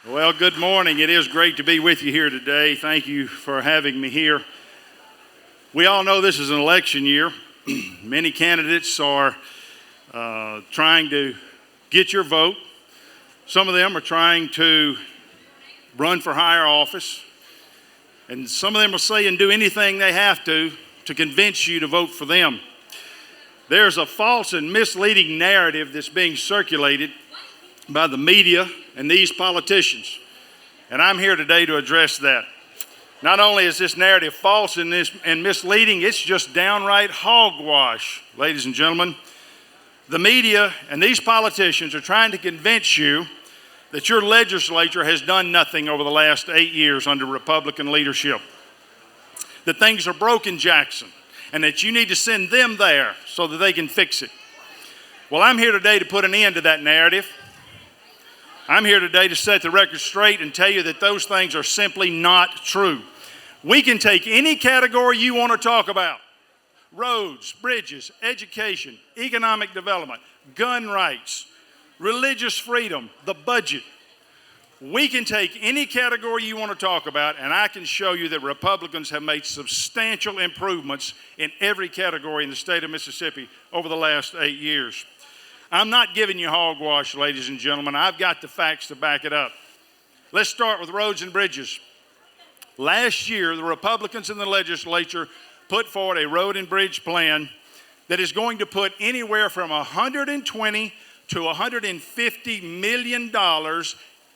Well, good morning. It is great to be with you here today. Thank you for having me here. We all know this is an election year. Many candidates are trying to get your vote. Some of them are trying to run for higher office. And some of them will say and do anything they have to convince you to vote for them. There's a false and misleading narrative that's being circulated by the media and these politicians. And I'm here today to address that. Not only is this narrative false and misleading, it's just downright hogwash, ladies and gentlemen. The media and these politicians are trying to convince you that your legislature has done nothing over the last 8 years under Republican leadership. That things are broke in Jackson and that you need to send them there so that they can fix it. Well, I'm here today to put an end to that narrative. I'm here today to set the record straight and tell you that those things are simply not true. We can take any category you want to talk about: roads, bridges, education, economic development, gun rights, religious freedom, the budget. We can take any category you want to talk about, and I can show you that Republicans have made substantial improvements in every category in the state of Mississippi over the last 8 years. I'm not giving you hogwash, ladies and gentlemen. I've got the facts to back it up. Let's start with roads and bridges. Last year, the Republicans in the legislature put forward a road and bridge plan that is going to put anywhere from $120 to $150 million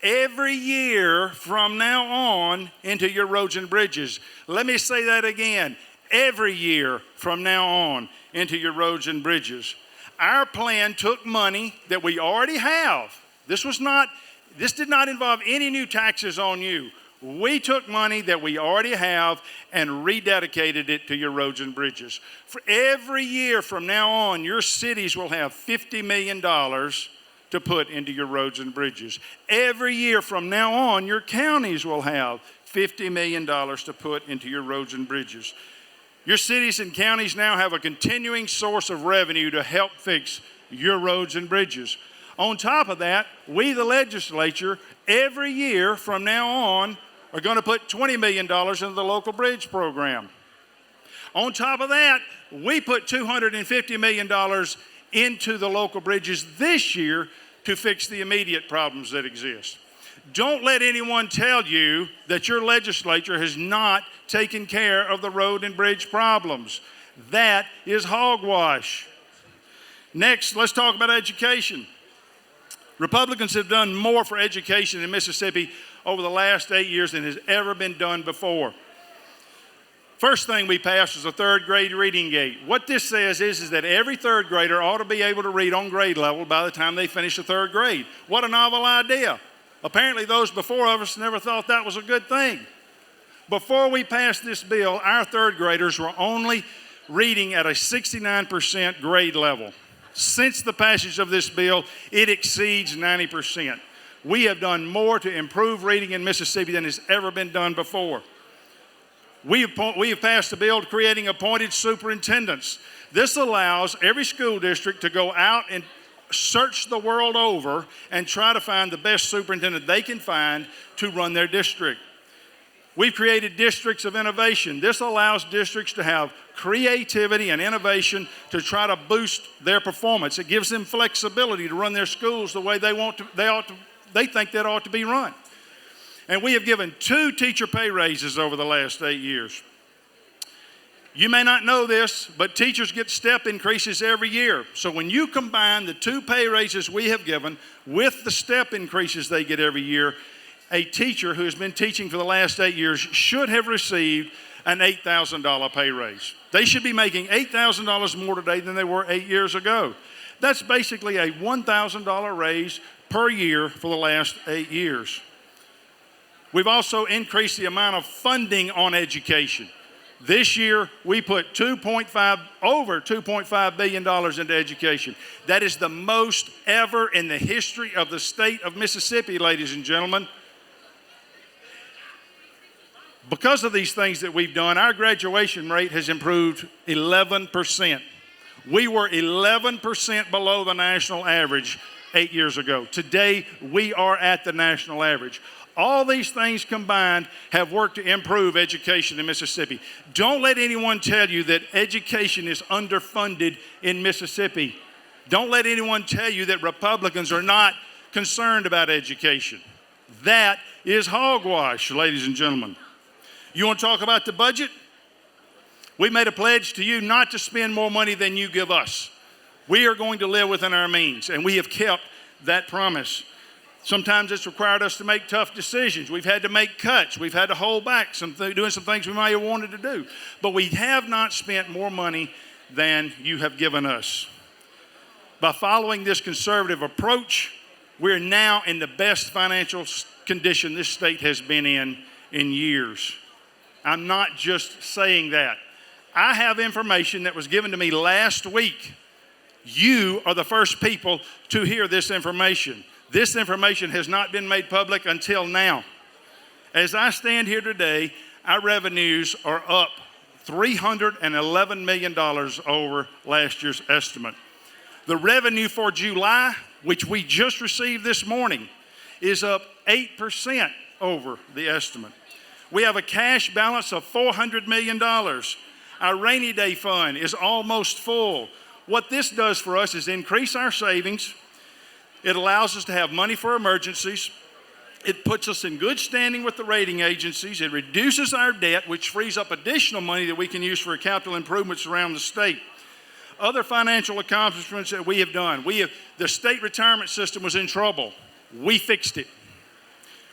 every year from now on into your roads and bridges. Let me say that again. Every year from now on into your roads and bridges. Our plan took money that we already have. This did not involve any new taxes on you. We took money that we already have and rededicated it to your roads and bridges. For every year from now on, your cities will have $50 million to put into your roads and bridges. Every year from now on, your counties will have $50 million to put into your roads and bridges. Your cities and counties now have a continuing source of revenue to help fix your roads and bridges. On top of that, we, the legislature, every year from now on are going to put $20 million into the local bridge program. On top of that, we put $250 million into the local bridges this year to fix the immediate problems that exist. Don't let anyone tell you that your legislature has not taken care of the road and bridge problems. That is hogwash. Next, let's talk about education. Republicans have done more for education in Mississippi over the last 8 years than has ever been done before. First thing we passed was a third grade reading gate. What this says is that every third grader ought to be able to read on grade level by the time they finish the third grade. What a novel idea. Apparently those before us never thought that was a good thing. Before we passed this bill, our third graders were only reading at a 69% grade level. Since the passage of this bill, it exceeds 90%. We have done more to improve reading in Mississippi than has ever been done before. We have passed a bill creating appointed superintendents. This allows every school district to go out and search the world over and try to find the best superintendent they can find to run their district. We've created districts of innovation. This allows districts to have creativity and innovation to try to boost their performance. It gives them flexibility to run their schools the way they think that ought to be run. And we have given 2 teacher pay raises over the last 8 years. You may not know this, but teachers get step increases every year. So when you combine the 2 pay raises we have given with the step increases they get every year, a teacher who has been teaching for the last 8 years should have received an $8,000 pay raise. They should be making $8,000 more today than they were 8 years ago. That's basically a $1,000 raise per year for the last 8 years. We've also increased the amount of funding on education. This year, we put over $2.5 billion into education. That is the most ever in the history of the state of Mississippi, ladies and gentlemen. Because of these things that we've done, our graduation rate has improved 11%. We were 11% below the national average 8 years ago. Today, we are at the national average. All these things combined have worked to improve education in Mississippi. Don't let anyone tell you that education is underfunded in Mississippi. Don't let anyone tell you that Republicans are not concerned about education. That is hogwash, ladies and gentlemen. You want to talk about the budget? We made a pledge to you not to spend more money than you give us. We are going to live within our means, and we have kept that promise. Sometimes it's required us to make tough decisions. We've had to make cuts. We've had to hold back doing some things we might have wanted to do. But we have not spent more money than you have given us. By following this conservative approach, we're now in the best financial condition this state has been in years. I'm not just saying that. I have information that was given to me last week. You are the first people to hear this information. This information has not been made public until now. As I stand here today, our revenues are up $311 million over last year's estimate. The revenue for July, which we just received this morning, is up 8% over the estimate. We have a cash balance of $400 million. Our rainy day fund is almost full. What this does for us is increase our savings. It allows us to have money for emergencies. It puts us in good standing with the rating agencies. It reduces our debt, which frees up additional money that we can use for capital improvements around the state. Other financial accomplishments that we have done. The state retirement system was in trouble. We fixed it.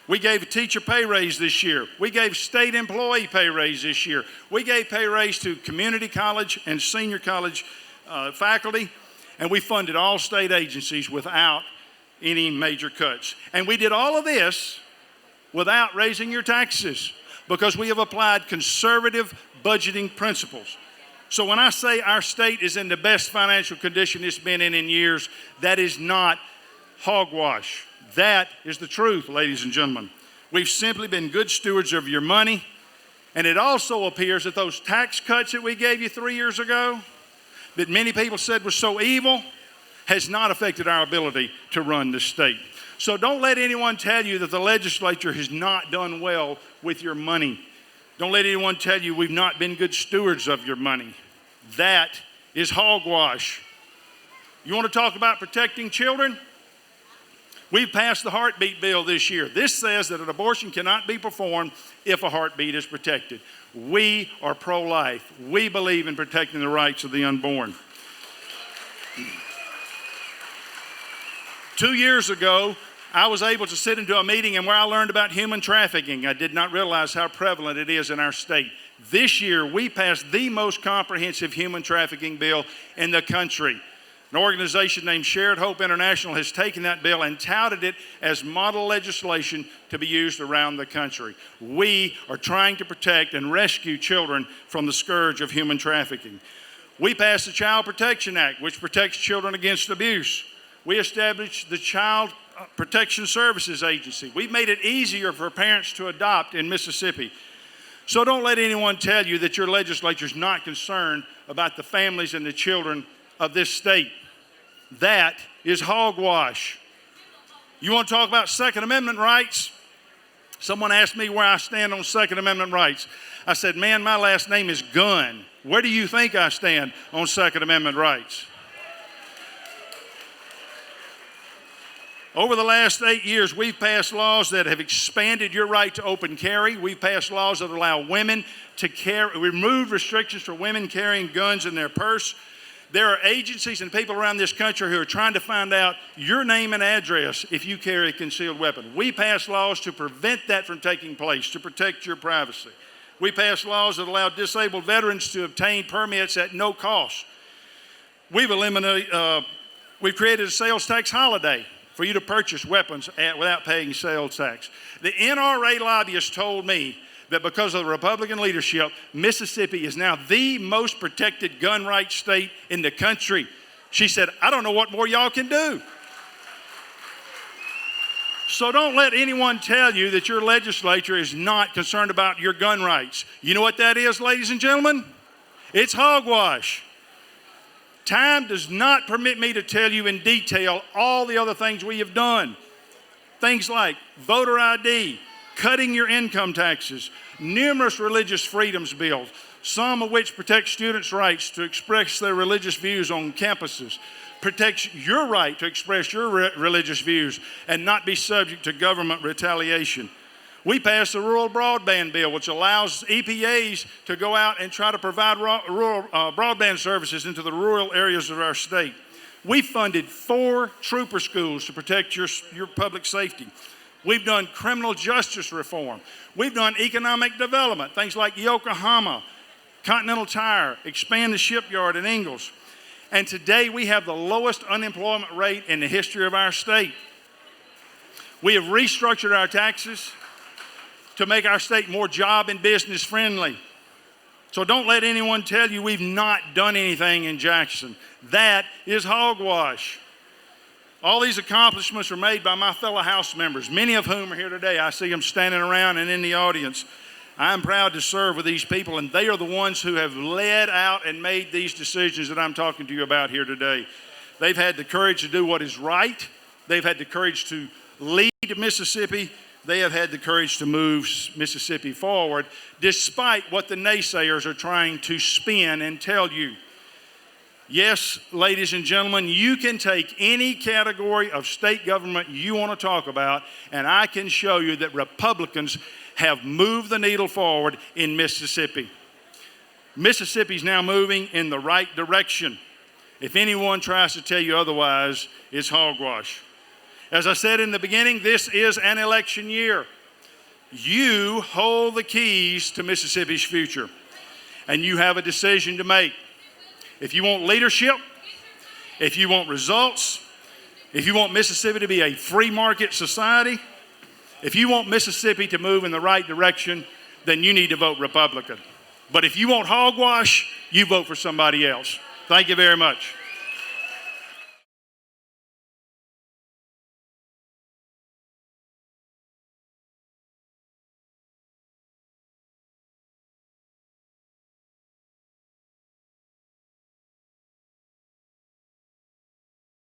We gave a teacher pay raise this year. We gave state employee pay raise this year. We gave pay raise to community college and senior college faculty, and we funded all state agencies without any major cuts. And we did all of this without raising your taxes because we have applied conservative budgeting principles. So when I say our state is in the best financial condition it's been in years, that is not hogwash. That is the truth, ladies and gentlemen. We've simply been good stewards of your money. And it also appears that those tax cuts that we gave you 3 years ago, that many people said was so evil, has not affected our ability to run this state. So don't let anyone tell you that the legislature has not done well with your money. Don't let anyone tell you we've not been good stewards of your money. That is hogwash. You want to talk about protecting children? We've passed the heartbeat bill this year. This says that an abortion cannot be performed if a heartbeat is protected. We are pro-life. We believe in protecting the rights of the unborn. 2 years ago, I was able to sit into a meeting and where I learned about human trafficking. I did not realize how prevalent it is in our state. This year, we passed the most comprehensive human trafficking bill in the country. An organization named Shared Hope International has taken that bill and touted it as model legislation to be used around the country. We are trying to protect and rescue children from the scourge of human trafficking. We passed the Child Protection Act, which protects children against abuse. We established the Child Protection Services Agency. We've made it easier for parents to adopt in Mississippi. So don't let anyone tell you that your legislature is not concerned about the families and the children of this state. That is hogwash. You want to talk about Second Amendment rights? Someone asked me where I stand on Second Amendment rights. I said, man, my last name is Gunn. Where do you think I stand on Second Amendment rights? Over the last 8 years, we've passed laws that have expanded your right to open carry. We've passed laws that allow women to carry, remove restrictions for women carrying guns in their purse. There are agencies and people around this country who are trying to find out your name and address if you carry a concealed weapon. We pass laws to prevent that from taking place, to protect your privacy. We pass laws that allow disabled veterans to obtain permits at no cost. We've created a sales tax holiday for you to purchase weapons without paying sales tax. The NRA lobbyist told me that because of the Republican leadership, Mississippi is now the most protected gun rights state in the country. She said, I don't know what more y'all can do. So don't let anyone tell you that your legislature is not concerned about your gun rights. You know what that is, ladies and gentlemen? It's hogwash. Time does not permit me to tell you in detail all the other things we have done. Things like voter ID, cutting your income taxes, numerous religious freedoms bills, some of which protect students' rights to express their religious views on campuses, protects your right to express your religious views and not be subject to government retaliation. We passed the rural broadband bill, which allows EPAs to go out and try to provide rural broadband services into the rural areas of our state. We funded 4 trooper schools to protect your public safety. We've done criminal justice reform. We've done economic development, things like Yokohama, Continental Tire, expand the shipyard in Ingalls. And today we have the lowest unemployment rate in the history of our state. We have restructured our taxes to make our state more job and business friendly. So don't let anyone tell you we've not done anything in Jackson. That is hogwash. All these accomplishments are made by my fellow House members, many of whom are here today. I see them standing around and in the audience. I'm proud to serve with these people, and they are the ones who have led out and made these decisions that I'm talking to you about here today. They've had the courage to do what is right. They've had the courage to lead Mississippi. They have had the courage to move Mississippi forward, despite what the naysayers are trying to spin and tell you. Yes, ladies and gentlemen, you can take any category of state government you want to talk about, and I can show you that Republicans have moved the needle forward in Mississippi. Mississippi is now moving in the right direction. If anyone tries to tell you otherwise, it's hogwash. As I said in the beginning, this is an election year. You hold the keys to Mississippi's future, and you have a decision to make. If you want leadership, if you want results, if you want Mississippi to be a free market society, if you want Mississippi to move in the right direction, then you need to vote Republican. But if you want hogwash, you vote for somebody else. Thank you very much.